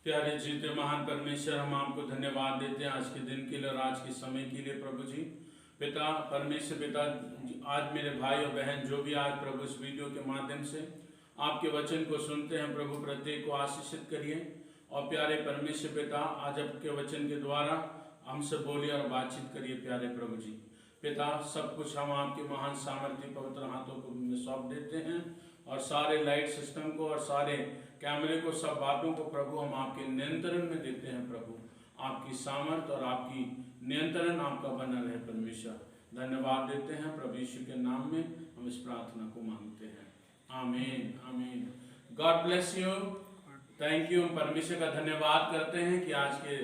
प्यारे जीते महान परमेश्वर, हम आपको धन्यवाद देते हैं आज के दिन के लिए और आज के समय के लिए प्रभु जी। पिता परमेश्वर, पिता आज मेरे भाई और बहन जो भी आज प्रभु इस वीडियो के माध्यम से आपके वचन को सुनते हैं, प्रभु प्रत्येक को आशीषित करिए। और प्यारे परमेश्वर पिता, आज आपके वचन के द्वारा हमसे बोलिए और बातचीत करिए प्यारे प्रभु जी। पिता सब कुछ हम आपके महान सामर्थ्य पवित्र हाथों को सौंप देते हैं और सारे लाइट सिस्टम को और सारे कैमरे को, सब बातों को प्रभु हम आपके नियंत्रण में देते हैं। प्रभु आपकी सामर्थ और आपकी नियंत्रण आपका बना रहे परमेश्वर। धन्यवाद देते हैं प्रभु यीशु के नाम में हम इस प्रार्थना को मांगते हैं, आमीन आमीन। God bless you, thank you. हम परमेश्वर का धन्यवाद करते हैं कि आज के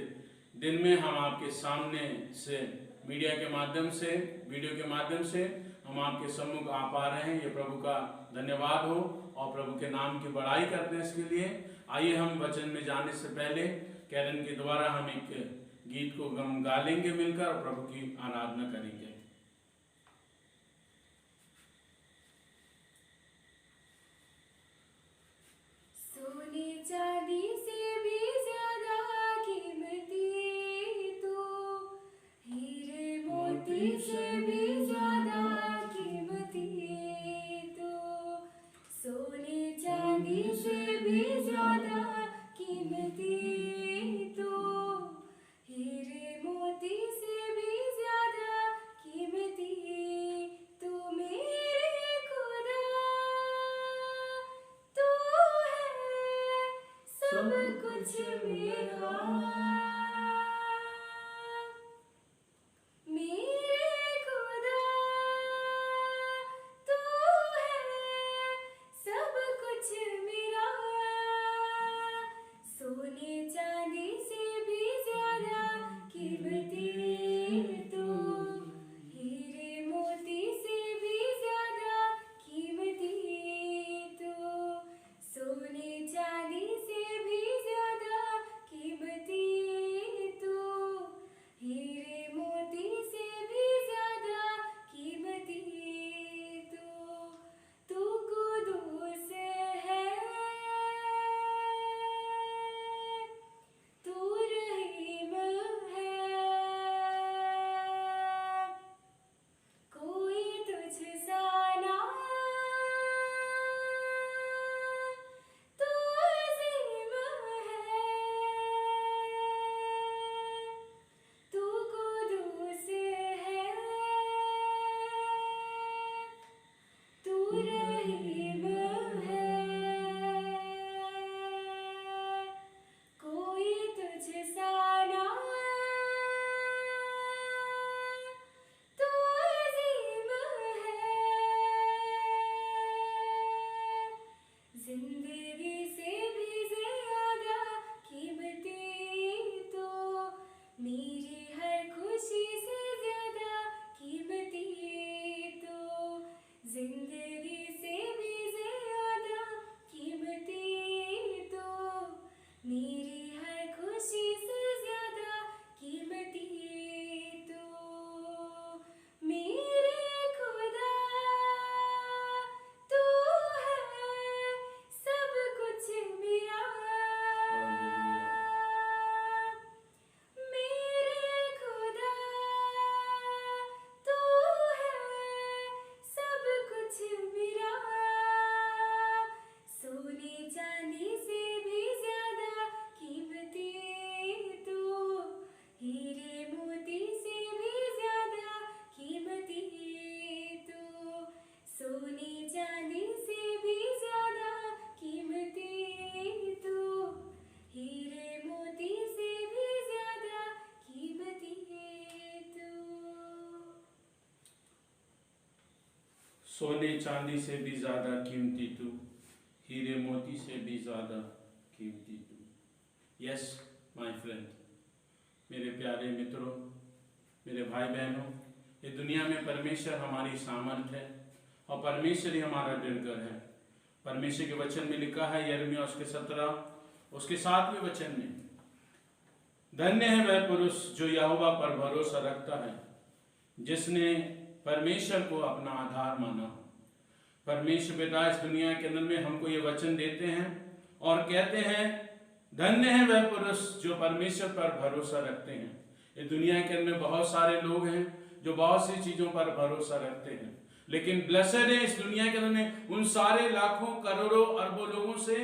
दिन में हम आपके सामने से मीडिया के माध्यम से, वीडियो के माध्यम से हम आपके सम्मुख आ पा रहे हैं। ये प्रभु का धन्यवाद हो और प्रभु के नाम की बड़ाई करते हैं इसके लिए। आइए हम वचन में जाने से पहले कैरन के द्वारा हम एक गीत को गा लेंगे मिलकर और प्रभु की आराधना करेंगे। सोने चांदी से भी ज्यादा कीमती तो, हीरे मोती से भी ज्यादा कीमती तो, सोने चांदी से भी ज्यादा कीमती तो, हीरे मोती से भी ज्यादा कीमती तो मेरे खुदा, तू है सब कुछ मेरा। मेरे खुदा, तू है सब कुछ मेरा। सोने चांदी से भी ज्यादा कीमती तो, हीरे मोती से भी ज्यादा कीमती तो, सोने चांदी से भी ज्यादा कीमती तो, हीरे मोती से भी ज्यादा कीमती तो, तू कुदूस है, तू रहीम है, कोई तुझसा ना, तू अजीम है, तू कुदूस है, तू रहीम है, कोई तुझसा ना, तू अजीम है। जिंदगी से भी ज्यादा कीमती तो, मेरी हर खुशी से ज्यादा कीमती तो, जिंदगी से भी ज्यादा कीमती तो, मेरी हर खुशी से ज्यादा कीमती तो, मेरे खुदा, तू है सब कुछ मेरा। मेरे खुदा, तू है सब कुछ मेरा। सोने चांदी से भी ज्यादा कीमती तो, हीरे मोती से भी ज्यादा कीमती तो, सोने चांदी से भी ज्यादा कीमती तो, हीरे मोती से भी ज्यादा कीमती तो। सोने चांदी से भी ज्यादा कीमती तू, हीरे मोती से भी ज्यादा कीमती तू। यस माय फ्रेंड, मेरे प्यारे मित्रों, मेरे भाई बहनों, ये दुनिया में परमेश्वर हमारी सामर्थ है और परमेश्वर ही हमारा दृढ़ है। परमेश्वर के वचन में लिखा है, यिर्मयाह उसके 17 उसके 7वें वचन में, धन्य है वह पुरुष जो यहोवा पर भरोसा रखता है, जिसने परमेश्वर को अपना आधार माना। परमेश्वर पिता इस दुनिया के अंदर में हमको ये वचन देते हैं और कहते हैं धन्य है वह पुरुष जो परमेश्वर पर भरोसा रखते हैं। ये दुनिया के अंदर बहुत सारे लोग हैं जो बहुत सी चीजों पर भरोसा रखते हैं, लेकिन ब्लेसेड है इस दुनिया के अंदर उन सारे लाखों करोड़ों अरबों लोगों से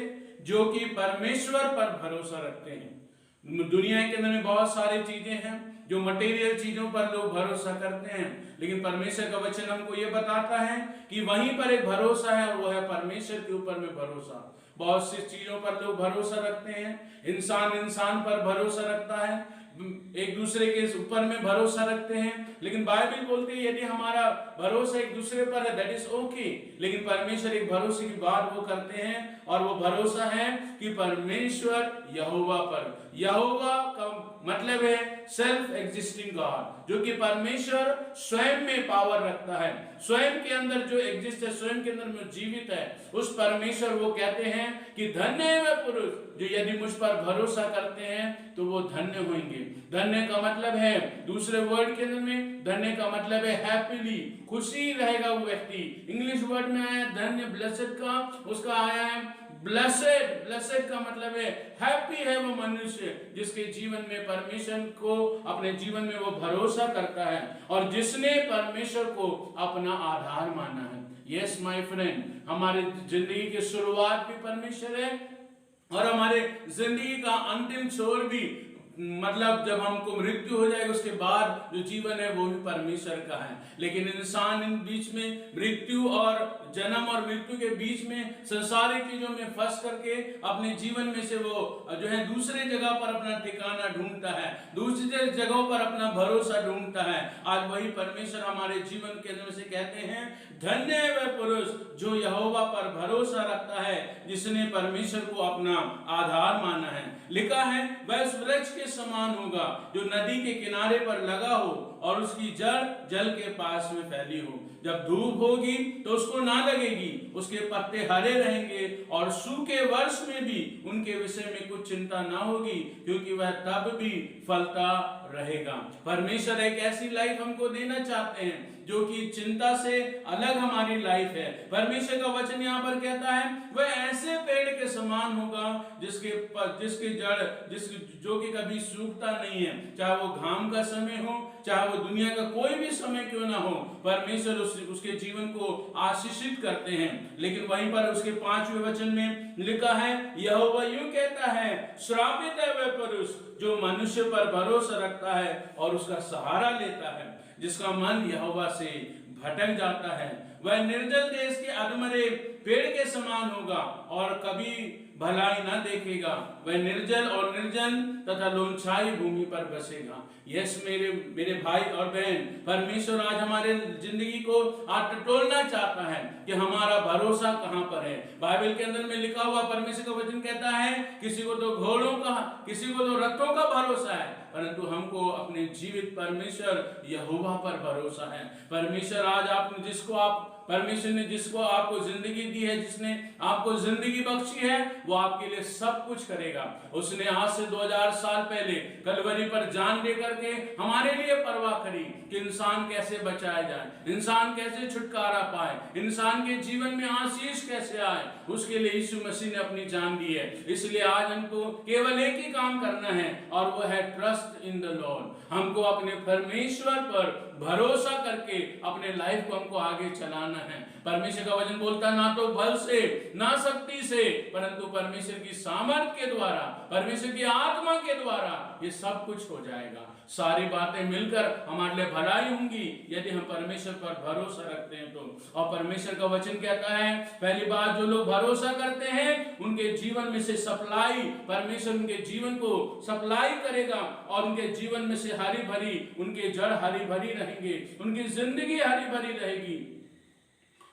जो कि परमेश्वर पर भरोसा रखते हैं। दुनिया के अंदर में बहुत सारी चीजें हैं जो मटेरियल चीजों पर लोग भरोसा करते हैं, लेकिन परमेश्वर का वचन हमको ये बताता है कि वहीं पर एक भरोसा है और वो है परमेश्वर के ऊपर में भरोसा। बहुत सी चीजों पर लोग भरोसा रखते हैं, इंसान पर भरोसा रखता है, एक दूसरे के ऊपर में भरोसा रखते हैं, लेकिन बाइबल बोलती है यदि हमारा भरोसा एक दूसरे पर है दैट इज ओके, लेकिन परमेश्वर एक भरोसे की बात वो करते हैं और वो भरोसा है कि परमेश्वर यहोवा पर। यहोवा का मतलब है सेल्फ एग्जिस्टिंग गॉड, जो कि परमेश्वर स्वयं में पावर रखता है, स्वयं के अंदर जो एग्जिस्ट है, स्वयं के अंदर में जीवित है, उस परमेश्वर वो कहते हैं कि धन्य है वह पुरुष जो यदि मुझ पर भरोसा करते हैं तो वो धन्य होंगे। धन्य का मतलब है, दूसरे वर्ड के अंदर में धन्य का मतलब है हैप्पीली, खुशी रहेगा वो व्यक्ति। इंग्लिश वर्ड में आया धन्य, ब्लेसेड का उसका आया है ब्लेसेड। ब्लेसेड का मतलब है हैप्पी है वो मनुष्य जिसके जीवन में परमेश्वर को अपने जीवन में वो भरोसा करता है और जिसने परमेश्वर को अपना आधार माना है। यस माय फ्रेंड, हमारे जिंदगी की शुरुआत भी परमेश्वर है और हमारे जिंदगी का अंतिम छोर भी, मतलब जब हमको मृत्यु हो जाएगी उसके बाद जो जीवन है वो भी परमेश्वर का है। लेकिन इंसान इन बीच में मृत्यु और जन्म और मृत्यु के बीच में संसारिक चीजों में फंस करके अपने जीवन में से वो जो है दूसरे जगह पर अपना ठिकाना ढूंढता है, दूसरे जगहों पर अपना भरोसा ढूंढता है। आज वही परमेश्वर हमारे जीवन के अंदर से कहते हैं धन्य है वह पुरुष जो यहोवा पर भरोसा रखता है, जिसने परमेश्वर को अपना आधार माना है। लिखा है वह उस वृक्ष के समान होगा जो नदी के किनारे पर लगा हो और उसकी जड़ जल के पास में फैली हो। जब धूप होगी तो उसको ना लगेगी, उसके पत्ते हरे रहेंगे और सूखे वर्ष में भी उनके विषय में कुछ चिंता ना होगी, क्योंकि वह तब भी फलता रहेगा। परमेश्वर एक ऐसी लाइफ हमको देना चाहते हैं जो कि चिंता से अलग हमारी लाइफ है। परमेश्वर का वचन यहाँ पर कहता है वह ऐसे पेड़ के समान होगा जिसकी जड़ जो कि कभी सूखता नहीं है, चाहे वो घाम का समय हो, चाहे वो दुनिया का कोई भी समय क्यों ना हो। परमेश्वर उसके जीवन को आशीषित करते हैं। लेकिन वहीं पर उसके 5वें वचन में लिखा है यहोवा यूं कहता है श्रापित है वह पुरुष जो मनुष्य पर भरोसा रखता है और उसका सहारा लेता है, जिसका मन यहोवा से भटक जाता है। वह निर्जल देश के अधमरे पेड़ के समान होगा और कभी भलाई न देखेगा। वह निर्जल और निर्जन तथा लोनछाई भूमि पर बसेगा। यस मेरे भाई और बहन, परमेश्वर आज हमारे जिंदगी को आज टटोलना चाहता है कि हमारा भरोसा कहाँ पर है। बाइबल के अंदर में लिखा हुआ परमेश्वर का वचन कहता है किसी को तो घोड़ों का, किसी को तो रथों का भरोसा है, परंतु हमको अपने जीवित परमेश्वर यहोवा पर भरोसा है। परमेश्वर आज परमेश्वर ने जिसको आपको जिंदगी दी है, जिसने आपको जिंदगी बख्शी है, वो आपके लिए सब कुछ करेगा। उसने आज से 2000 साल पहले कलवरी पर जान दे करके हमारे लिए परवाह करी कि इंसान कैसे बचाया जाए, इंसान कैसे छुटकारा पाए, इंसान के जीवन में आशीष कैसे आए। उसके लिए यीशु मसीह ने अपनी जान दी है। इसलिए आज हमको केवल एक ही काम करना है और वो है ट्रस्ट इन द लॉर्ड। हमको अपने परमेश्वर पर भरोसा करके अपने लाइफ को हमको आगे चलाना है। परमेश्वर का वचन बोलता ना तो बल से ना शक्ति से, परंतु परमेश्वर की सामर्थ के द्वारा, परमेश्वर की आत्मा के द्वारा ये सब कुछ हो जाएगा। सारी बातें मिलकर हमारे लिए भलाई होंगी यदि हम परमेश्वर पर भरोसा रखते हैं तो। और परमेश्वर का वचन कहता है पहली बात, जो लोग भरोसा करते हैं उनके जीवन में से सप्लाई, परमेश्वर उनके जीवन को सप्लाई करेगा और उनके जीवन में से हरी भरी, उनके जड़ हरी भरी रहेंगे, उनकी जिंदगी हरी भरी रहेगी।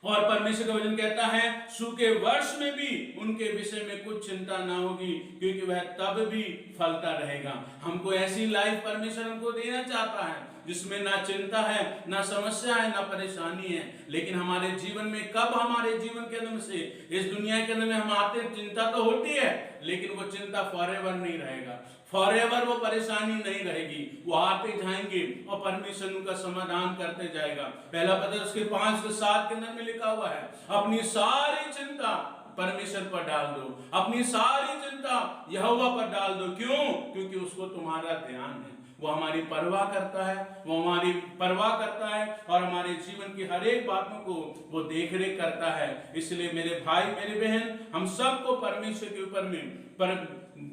और परमेश्वर का वचन कहता है सूखे वर्ष में भी उनके विषय में कुछ चिंता ना होगी, क्योंकि वह तब भी फलता रहेगा। हमको ऐसी लाइफ परमेश्वर हमको देना चाहता है जिसमें ना चिंता है, ना समस्या है, ना परेशानी है। लेकिन हमारे जीवन में कब हमारे जीवन के अंदर से इस दुनिया के अंदर में हम आते, चिंता तो होती है, लेकिन वो चिंता फॉरएवर नहीं रहेगा, फॉरएवर वो परेशानी नहीं रहेगी। वो आते जाएंगे और परमेश्वर उनका समाधान करते जाएगा। पहला पत्र उसके 5 से 7 के अंदर में लिखा हुआ है अपनी सारी चिंता परमेश्वर पर डाल दो, अपनी सारी चिंता यहोवा पर डाल दो। क्यों? क्योंकि उसको तुम्हारा ध्यान है, वो हमारी परवाह करता है, वो हमारी परवाह करता है और हमारे जीवन की हर एक बातों को वो देख रेख करता है। इसलिए मेरे भाई मेरे बहन, हम सबको परमेश्वर के ऊपर में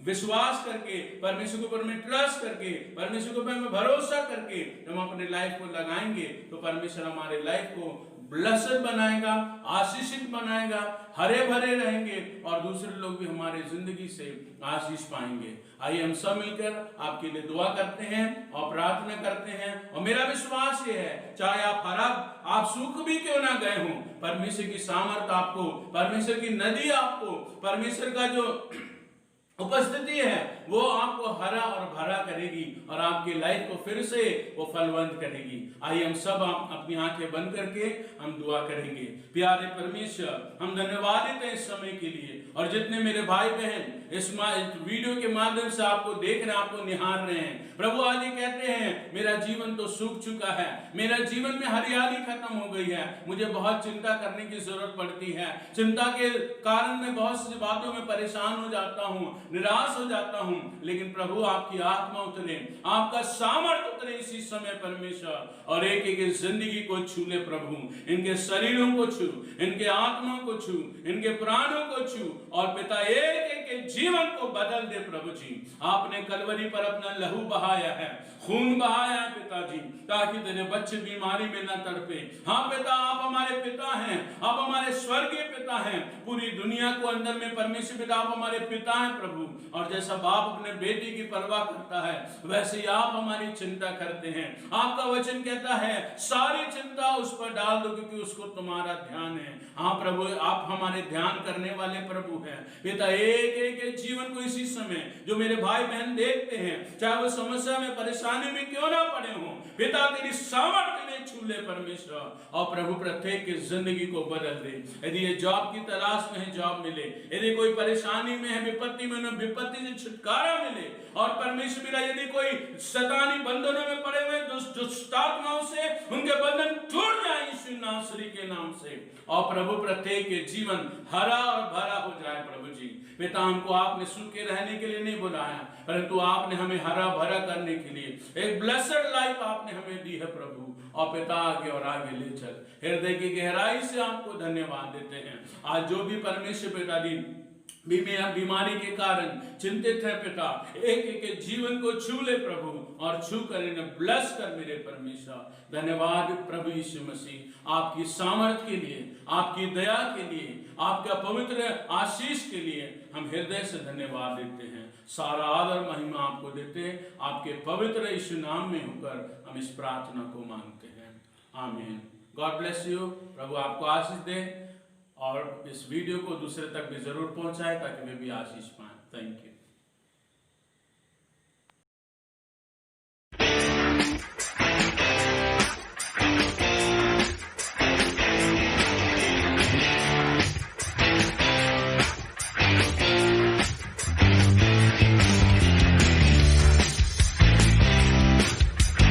विश्वास करके, परमेश्वर के ऊपर में ट्रस्ट करके, परमेश्वर के ऊपर में भरोसा करके हम अपने लाइफ को लगाएंगे तो परमेश्वर हमारे लाइफ को ब्लेस्ड बनाएगा, आशीषित बनाएगा, हरे भरे रहेंगे और दूसरे लोग भी हमारे जिंदगी से आशीष पाएंगे। आइए हम सब मिलकर आपके लिए दुआ करते हैं और प्रार्थना करते हैं। और मेरा विश्वास ये है, चाहे आप सुख भी क्यों ना गए हों, परमेश्वर की सामर्थ आपको, परमेश्वर की नदी आपको, परमेश्वर का जो उपस्थिति है वो आपको हरा और भरा करेगी और आपकी लाइफ को फिर से वो फलवंत करेगी। आइए हम सब अपनी आंखें बंद करके हम दुआ करेंगे। प्यारे परमेश्वर, हम धन्यवाद देते हैं इस समय के लिए, और जितने मेरे भाई बहन इस वीडियो के माध्यम से आपको देख रहे हैं, आपको निहार रहे हैं, प्रभु आज ये कहते हैं मेरा जीवन तो सूख चुका है, मेरा जीवन में हरियाली खत्म हो गई है, मुझे बहुत चिंता करने की जरूरत पड़ती है, चिंता के कारण मैं बहुत सी बातों में परेशान हो जाता हूँ, निराश हो जाता हूं। लेकिन प्रभु आपकी आत्मा उतरे, आपका सामर्थ उतरे इसी समय परमेश्वर, और एक एक जिंदगी को छू ले प्रभु, इनके शरीरों को छू, इनके आत्मा को छू, इनके प्राणों को छू, और पिता एक एक के जीवन को बदल दे प्रभु जी। आपने कलवरी पर अपना लहू बहाया है, खून बहाया है पिताजी, ताकि तेरे बच्चे बीमारी में न तड़पे। हाँ पिता, आप हमारे पिता हैं, आप हमारे स्वर्गीय पिता हैं, पूरी दुनिया को अंदर में परमेश्वर पिता आप हमारे पिता हैं प्रभु। और जैसा बाप अपने बेटी की परवाह करता है, वैसे ही आप हमारी चिंता करते हैं। आपका वचन कहता है सारी चिंता उस पर डाल दो क्योंकि उसको तुम्हारा ध्यान है। हाँ प्रभु, आप हमारे ध्यान करने वाले प्रभु हैं पिता। एक एक जीवन को इसी समय जो मेरे भाई बहन देखते हैं, चाहे वो समस्या में परेशानी में क्यों ना पड़े हों, पिता तेरी सामर्थ्य में छू ले परमेश्वर, और प्रभु प्रत्येक की जिंदगी को बदल दे। यदि ये जॉब की तलाश में है, जॉब मिले, यदि कोई परेशानी में है, विपत्ति में, विपत्ति से छुटकारा मिले, और परमेश्वर मेरा यदि कोई शैतानी बंधनों में पड़े हुए दुष्ट आत्माओं से उनके बंधन टूट जाए यीशु नासरी के नाम से, और प्रभु प्रत्येक के जीवन हरा और भरा हो जाए प्रभु जी। पिता, हमको आपने सूखे रहने के लिए नहीं बुलाया, परंतु आपने हमें हरा भरा करने के लिए एक ब्लेस्ड लाइफ आपने हमें दी है प्रभु। और पिता आगे और आगे ले चल, हृदय की गहराई से आपको धन्यवाद देते हैं। आज जो भी परमेश्वर पिता दी बीमारी के कारण चिंतित है पिता, एक एक जीवन को छू ले प्रभु, और छू कर इन्हें ब्लेस कर मेरे परमेश्वर। धन्यवाद प्रभु यीशु मसीह, आपकी सामर्थ के लिए, आपकी दया के लिए, आपका पवित्र आशीष के लिए हम हृदय से धन्यवाद देते हैं। सारा आदर महिमा आपको देते हैं, आपके पवित्र यीशु नाम में होकर हम इस प्रार्थना को मांगते हैं, आमीन। God bless you. प्रभु आपको आशीष दे, और इस वीडियो को दूसरे तक भी जरूर पहुंचाए ताकि वे भी आशीष पाएं। Thank you.